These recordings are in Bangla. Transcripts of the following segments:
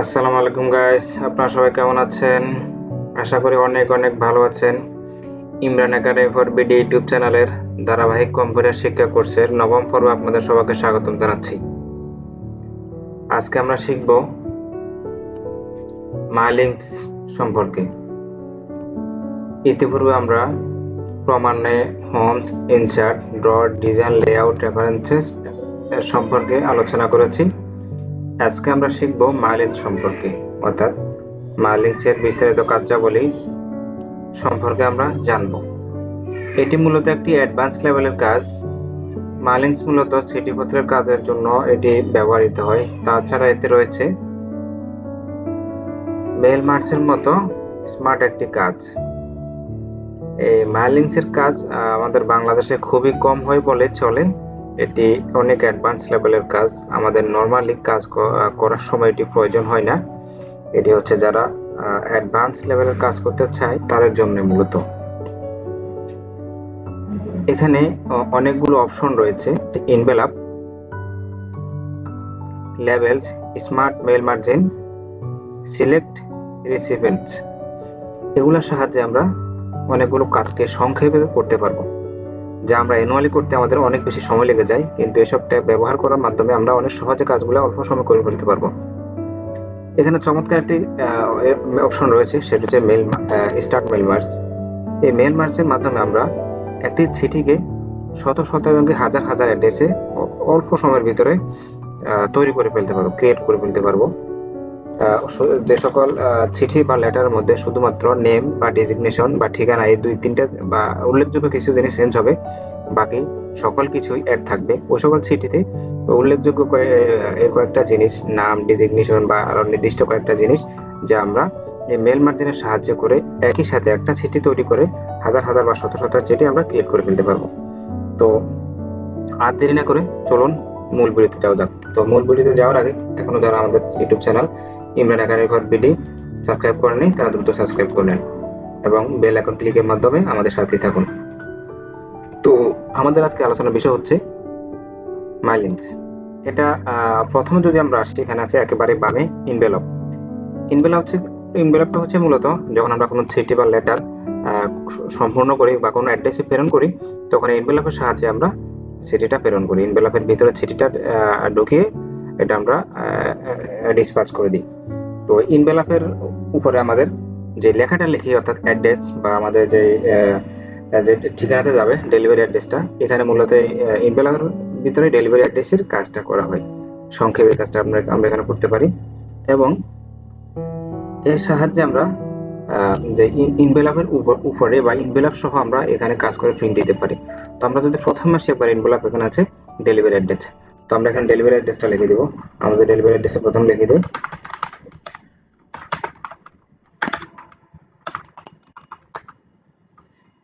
আসসালামু আলাইকুম গাইস, আপনারা সবাই কেমন আছেন? আশা করি অনেক অনেক ভালো আছেন। Imran academy for BD YouTube চ্যানেলের ধারাবাহিক কম্পিউটার শিক্ষা কোর্সের নবম পর্বে আপনাদের সবাইকে স্বাগতম জানাচ্ছি। আজকে আমরা শিখব মাইলিংস সম্পর্কে। ইতিপূর্বে আমরা ক্রমান্বয়ে homes, insert, draw, design, layout, references এর সম্পর্কে আলোচনা করেছি। আজকে আমরা শিখব মাইলিংস সম্পর্কে, অর্থাৎ মাইলিংস এর বিস্তারিত কার্যাবলী সম্পর্কে আমরা জানব। এটি মূলত একটি অ্যাডভান্স লেভেলের কাজ। মাইলিংস মূলত চিঠিপত্রের কাজের জন্য এটি ব্যবহৃত হয়। তাছাড়া এতে রয়েছে মেল মার্চের মতো স্মার্ট একটি কাজ। এই মাইলিংস এর কাজ আমাদের বাংলাদেশে খুবই কম হয় বলে চলে। এটি অনেক অ্যাডভান্স লেভেলের কাজ। আমাদের নরমালি কাজ করার সময় এটি প্রয়োজন হয় না। এটি হচ্ছে যারা অ্যাডভান্স লেভেলের কাজ করতে চায় তাদের জন্য মূলত। এখানে অনেকগুলো অপশন রয়েছে: envelope, labels, smart mail margin, select recipients. এগুলোর সাহায্যে আমরা অনেকগুলো কাজকে সংক্ষেপে করতে পারবো, যা আমরা অ্যানুয়ালি করতে আমাদের অনেক বেশি সময় লেগে যায়, কিন্তু এসব ট্যাব ব্যবহার করার মাধ্যমে আমরা অনেক সহজে কাজগুলো অল্প সময় করে ফেলতে পারবো। এখানে চমৎকার একটি অপশন রয়েছে, সেটা হচ্ছে মেল স্টার্ট মেল মার্জ। এই মেল মার্জের মাধ্যমে আমরা একটি চিঠিকে শত শত এবং হাজার হাজার অ্যাড্রেসে অল্প সময়ের ভিতরে তৈরি করে ফেলতে পারবো, ক্রিয়েট করে ফেলতে পারবো। যে সকল চিঠি বা লেটারের মধ্যে শুধুমাত্র নেম বা ডেজিগনেশন বা ঠিকানা এই দুই তিনটা বা উল্লেখযোগ্য কিছু জিনিস চেঞ্জ হবে, বাকি সকল কিছুই এক থাকবে। ওই সকল চিঠিতে উল্লেখযোগ্য কয়েকটা জিনিস, নাম, ডেজিগনেশন বা আরো নির্দিষ্ট কয়েকটা জিনিস, যা আমরা এই মেল মার্জিনের সাহায্য করে একই সাথে একটা চিঠি তৈরি করে হাজার হাজার বা শত শত চিঠি আমরা ক্রিয়েট করে ফেলতে পারবো। তো আর দেরি না করে চলুন মূল ভিডিওতে যাওয়া যাক। তো মূল ভিডিওতে যাওয়ার আগে এখনো যারা আমাদের YouTube channel Imran academy for BD subscribe করেননি, তারা দ্রুত সাবস্ক্রাইব করে নেন এবং বেল আইকন ক্লিকের মাধ্যমে আমাদের সাথেই থাকুন। তো আমাদের আজকে আলোচনার বিষয় হচ্ছে মাইলিংস। এটা প্রথমে যদি আমরা আসি, এখানে আছে একেবারে বামে ইনভেলপ। ইনভেলপটা হচ্ছে মূলত যখন আমরা কোনো চিঠি বা লেটার সম্পূর্ণ করি বা কোনো অ্যাড্রেসে প্রেরণ করি, তখন ইনভেলপের সাহায্যে আমরা চিঠিটা প্রেরণ করি। ইনভেলপের ভিতরে চিঠিটা ঢুকিয়ে এটা আমরা ডিসপ্যাচ করে দিই। তো ইনভেলপের উপরে আমাদের যে লেখাটা লিখি, অর্থাৎ অ্যাড্রেস বা আমাদের যে ঠিকানাতে যাবে ডেলিভারি অ্যাড্রেসটা, এখানে মূলত ইনভেলপের ভিতরে ডেলিভারি অ্যাড্রেসের কাজটা করা হয়। সংক্ষেপে কাজটা আমরা এখানে করতে পারি এবং এর সাহায্যে আমরা যে ইনভেলপের উপরে বা ইনভেলপ সহ আমরা এখানে কাজ করে প্রিন্ট দিতে পারি। তো আমরা যদি প্রথমে আসি একবার ইনভেলপ, এখানে আছে ডেলিভারি অ্যাড্রেস। তো আমরা এখানে ডেলিভারি অ্যাড্রেসটা লিখে দিব। আমাদের ডেলিভারি অ্যাড্রেসে প্রথম লিখে দিই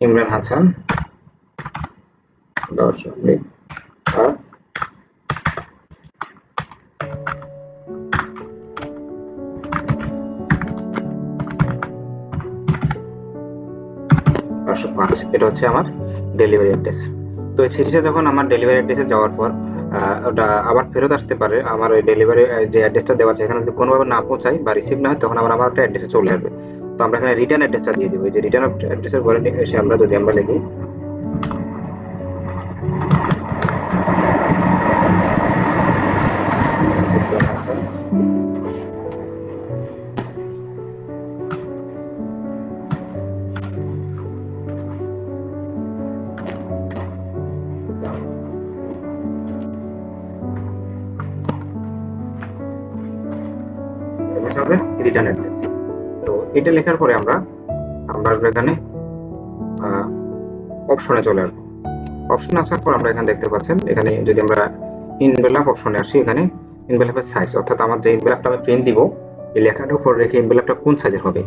ইমরান হাসান, 10 505। এটা হচ্ছে আমার ডেলিভারি অ্যাড্রেস। তো এই চিঠিটা যখন আমার ডেলিভারি অ্যাড্রেসে যাওয়ার পর ওটা আবার ফেরত আসতে পারে, আমার ওই ডেলিভারি যে অ্যাড্রেসটা দেওয়া আছে এখানে যদি কোনোভাবে না পৌঁছায় বা রিসিভ না হয়, তখন আবার আমার একটা অ্যাড্রেসে চলে আসবে। তো আমরা এখানে রিটার্ন অ্যাড্রেসটা দিয়ে দিব। যে রিটার্ন অ্যাড্রেসের ঘরে এসে আমরা যদি আমরা লিখি রিটার্ন অ্যাড্রেস। তো এটা লেখার পরে আমরা এখানে অপশনে চলে আসবো। অপশনে আসার পর আমরা এখানে দেখতে পাচ্ছেন, এখানে যদি আমরা ইনভেলপ অপশনে আসি, এখানে ইনভেলপের সাইজ, অর্থাৎ আমার যে ইনভেলপটা আমি প্রিন্ট দিব এই লেখাটার উপর রেখে ইনভেলপটা কোন সাইজের হবে,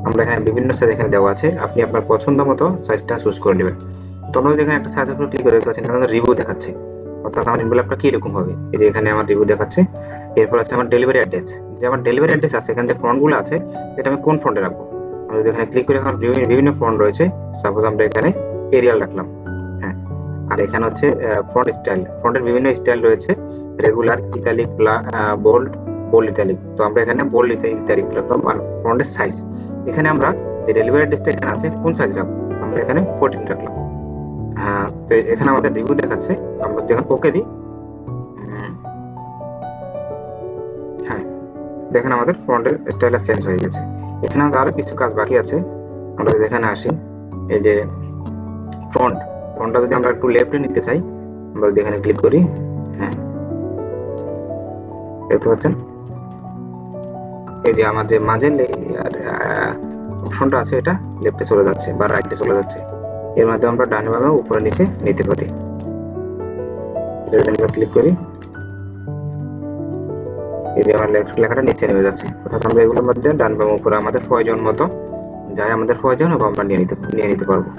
আমরা এখানে বিভিন্ন সাইজ এখানে দেওয়া আছে। আপনি আপনার পছন্দ মতো সাইজটা চুজ করে নেবেন। তো আমরা যদি এখানে একটা সাইজের উপর ক্লিক করে দেখতে পাচ্ছেন এখানে রিভিউ দেখাচ্ছে, অর্থাৎ আমার ইনভেলপটা কি রকম হবে। এই যে এখানে আমার রিভিউ দেখাচ্ছে। এরপর আছে আমার ডেলিভারি অ্যাড্রেস। যে আমার ডেলিভারি অ্যাড্রেস আছে, এখানে যে ফন্টগুলো আছে এটা আমি কোন ফন্টে রাখবো। আমরা যদি এখানে ক্লিক করে, এখন বিভিন্ন ফন্ট রয়েছে, সাপোজ আমরা এখানে এরিয়াল রাখলাম। হ্যাঁ, আর এখানে হচ্ছে ফন্ট স্টাইল। ফন্টের বিভিন্ন স্টাইল রয়েছে, regular, italic, bold, bold italic, তো আমরা এখানে বোল্ড ইতালিক রাখলাম। আর ফন্টের সাইজ এখানে আমরা যে ডেলিভারি অ্যাড্রেসটা এখানে আছে কোন সাইজ রাখবো, আমরা এখানে 14 রাখলাম। হ্যাঁ, তো এখানে আমাদের রিভিউ দেখাচ্ছে, আমরা যখন ওকে দিই, হ্যাঁ দেখেন আমাদের ফন্টের স্টাইল চেঞ্জ হয়ে গেছে। এখানে আরো কিছু কাজ বাকি আছে, আমরা যদি এখানে আসি, এই যে ফন্টটা যদি আমরা একটু লেফটে নিতে চাই, আমরা যদি এখানে ক্লিক করি, হ্যাঁ দেখতে পাচ্ছেন এই যে আমার যে মাঝের অপশনটা আছে এটা লেফটে চলে যাচ্ছে বা রাইটে চলে যাচ্ছে। এর মাধ্যমে আমরা ডানে বামে উপরে নিচে নিতে পারি। যদি আমরা ক্লিক করি, এই যে আমার লেখাটা নিচে নেমে যাচ্ছে, অর্থাৎ আমরা এগুলোর মধ্যে ডান বাম উপরে আমাদের প্রয়োজন মতো যাই আমাদের প্রয়োজন হবে আমরা নিয়ে নিতে পারবো।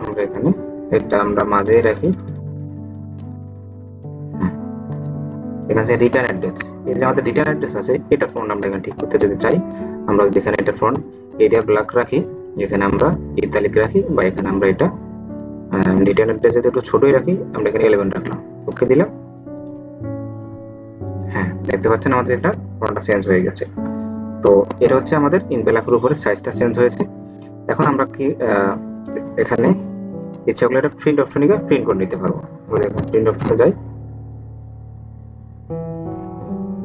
আমরা এখানে এটা আমরা মাঝে রাখি। এখানে যে রিটার্ন অ্যাড্রেস, এই যে আমাদের রিটার্ন অ্যাড্রেস আছে এটা ফন্ট আমরা এখানে ঠিক করতে যদি চাই, আমরা যদি এখানে এটা ফন্ট এরিয়া ব্ল্যাক রাখি, এখানে আমরা ইতালিক রাখি, বা এখানে আমরা এটা রিটার্ন অ্যাড্রেস যদি একটু ছোটই রাখি, আমরা এখানে 11 রাখলাম, ওকে দিলাম। হ্যাঁ দেখতে পাচ্ছেন আমাদের এটা ফন্টটা চেঞ্জ হয়ে গেছে। তো এটা হচ্ছে আমাদের ইনভেলপের উপরে সাইজটা চেঞ্জ হয়েছে। এখন আমরা কি এখানে ইচ্ছা করলে এটা প্রিন্ট অপশনে গিয়ে প্রিন্ট করে নিতে পারবো। আমরা এখানে প্রিন্ট অপশনে যাই,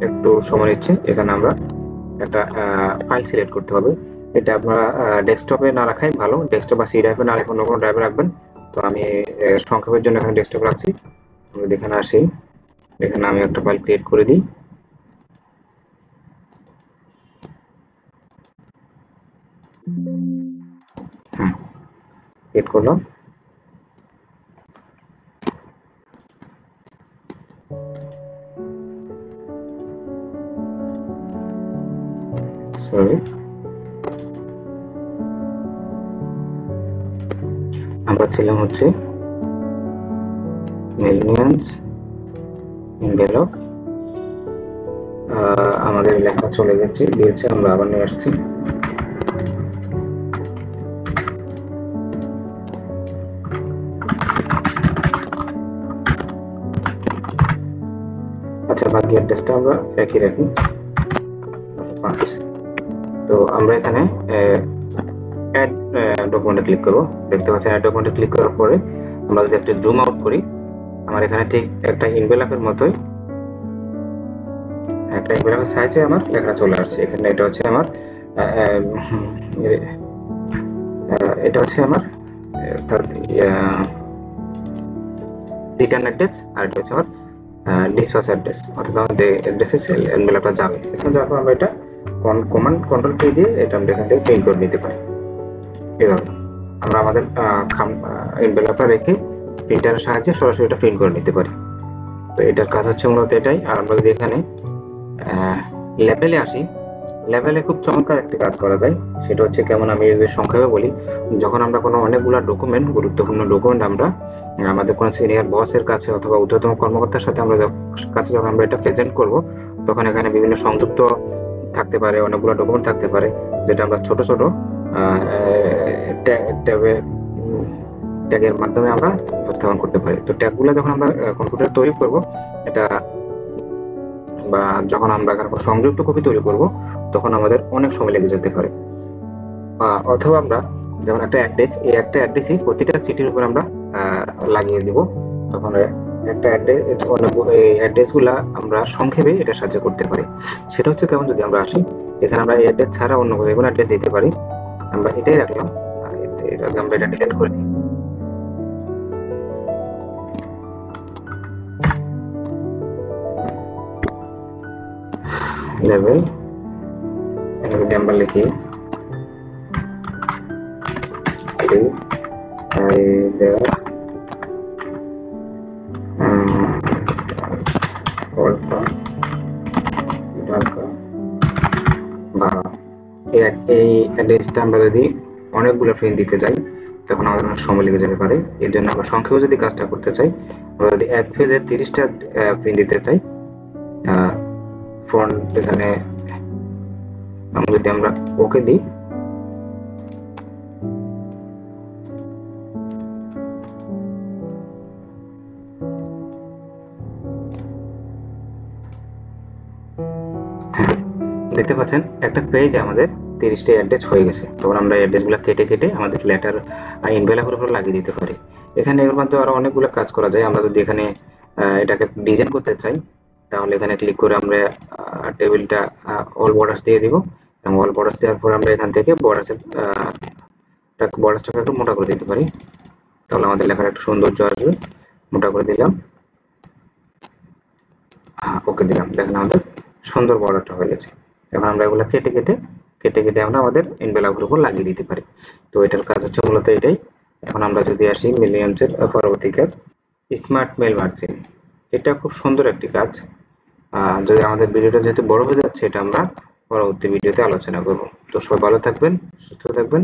একটু সময় নিচ্ছে, এখানে আমরা একটা ফাইল সিলেক্ট করতে হবে। এটা আপনারা ডেস্কটপে না রাখাই ভালো, ডেস্কটপ বা সি ড্রাইভে না রেখে অন্য কোনো ড্রাইভে রাখবেন। তো আমি সংক্ষেপের জন্য এখানে ডেস্কটপ রাখছি। আমরা এখানে আসি, এখানে আমি একটা ফাইল ক্রিয়েট করে দিই। হ্যাঁ ক্রিয়েট করলাম। সরি, আমরা ছিলাম হচ্ছে মিলিয়ন্স এনভেলপ, আমাদের লেখা চলে দিয়েছে, আমরা আবার নিয়ে আসছি। আচ্ছা, বাকি অ্যাড্রেসটা আমরা একই রাখি 5। তো আমরা এখানে অ্যাড ডকুমেন্টে ক্লিক করব। দেখতে পাচ্ছেন অ্যাড ডকুমেন্টে ক্লিক করার পরে আমরা যদি একটু জুম আউট করি, আমার এখানে ঠিক একটা এনভেলপের মতোই একটা এনভেলপের সাইজে আমার লেখা চলে আসছে। এখানে এটা হচ্ছে আমার রিটার্ন অ্যাড্রেস, আর এটা হচ্ছে আমার ডিসপ্যাচ অ্যাড্রেস, অর্থাৎ আমাদের অ্যাড্রেসে এনভেলপটা যাবে। এখন যাওয়ার পর আমরা এটা কমান্ড কন্ট্রোল পে দিয়ে এটা আমরা এখান থেকে প্রিন্ট করে নিতে পারি। এভাবে আমরা আমাদের এনভেলপটা রেখে প্রিন্টারের সাহায্যে সরাসরি এটা প্রিন্ট করে নিতে পারি। তো এটার কাজ হচ্ছে মূলত এটাই। আর আমরা যদি এখানে লেভেলে আসি, লেভেলে খুব চমৎকার একটা কাজ করা যায়। সেটা হচ্ছে কেমন, আমি যদি সংক্ষেপে বলি, যখন আমরা কোনো অনেকগুলো ডকুমেন্ট, গুরুত্বপূর্ণ ডকুমেন্ট আমরা আমাদের কোনো সিনিয়র বসের কাছে অথবা ঊর্ধ্বতম কর্মকর্তার সাথে আমরা যখন আমরা এটা প্রেজেন্ট করব, তখন এখানে বিভিন্ন সংযুক্ত থাকতে পারে, অনেকগুলো ডকুমেন্ট থাকতে পারে, যেটা আমরা ছোট ছোট ট্যাগের মাধ্যমে আমরা উপস্থাপন করতে পারি। তো ট্যাগগুলো যখন আমরা কম্পিউটার তৈরি করব, এটা বা যখন আমরা কোনো সংযুক্ত কপি তৈরি করব, তখন আমাদের অনেক সময় লেগে যেতে পারে। অথবা আমরা যেমন একটা অ্যাড্রেস, এই একটা অ্যাড্রেসই প্রতিটা চিঠির উপর আমরা লাগিয়ে দিব, তখন একটা অ্যাড্রেসগুলা আমরা সংক্ষেপে এটা সাহায্য করতে পারি। সেটা হচ্ছে কেমন, যদি আমরা আসি এখানে আমরা এই অ্যাড্রেস ছাড়া অন্য কোনো অ্যাড্রেস দিতে পারি, আমরা এটাই রাখলাম, আমরা এটা ডিলিট করে দিই। লেভেল যদি আমরা লিখি এই অ্যাড্রেসটা আমরা যদি অনেকগুলো প্রিন্ট দিতে চাই, তখন আমাদের অনেক সময় লেগে যেতে পারে। এর জন্য আমরা সংক্ষেপে যদি কাজটা করতে চাই, আমরা যদি এক পেজে 30টা প্রিন্ট দিতে চাই, ফন্ট এখানে যদি আমরা ওকে দিই, হ্যাঁ, দেখতে পাচ্ছেন একটা পেজ আমাদের 30টা অ্যাড্রেস হয়ে গেছে। তখন আমরা অ্যাড্রেসগুলো কেটে কেটে আমাদের লেটার এনভেলপের উপর লাগিয়ে দিতে পারি। এখানে এর মধ্যে আরো অনেকগুলো কাজ করা যায়। আমরা যদি এখানে এটাকে ডিজাইন করতে চাই, তাহলে এখানে ক্লিক করে আমরা টেবিলটা অল বর্ডার্স দিয়ে দিব, এবং অল বর্ডার্স দেওয়ার পর আমরা এখান থেকে বর্ডার্সটাকে একটু মোটা করে দিতে পারি। তাহলে আমাদের লেখার একটা সৌন্দর্য আসবে। মোটা করে দিলাম, ওকে দিলাম, দেখেন আমাদের সুন্দর বর্ডারটা হয়ে গেছে। এখন আমরা এগুলো কেটে কেটে আমরা আমাদের এনভেলপের উপর লাগিয়ে দিতে পারি। তো এটার কাজ হচ্ছে মূলত এটাই। এখন আমরা যদি আসি মিলিয়নসের পরবর্তী কাজ, স্মার্ট মেল মার্জিন। এটা খুব সুন্দর একটি কাজ। যদি আমাদের ভিডিওটা যেহেতু বড় হয়ে যাচ্ছে, এটা আমরা পরবর্তী ভিডিওতে আলোচনা করব। তো সবাই ভালো থাকবেন, সুস্থ থাকবেন।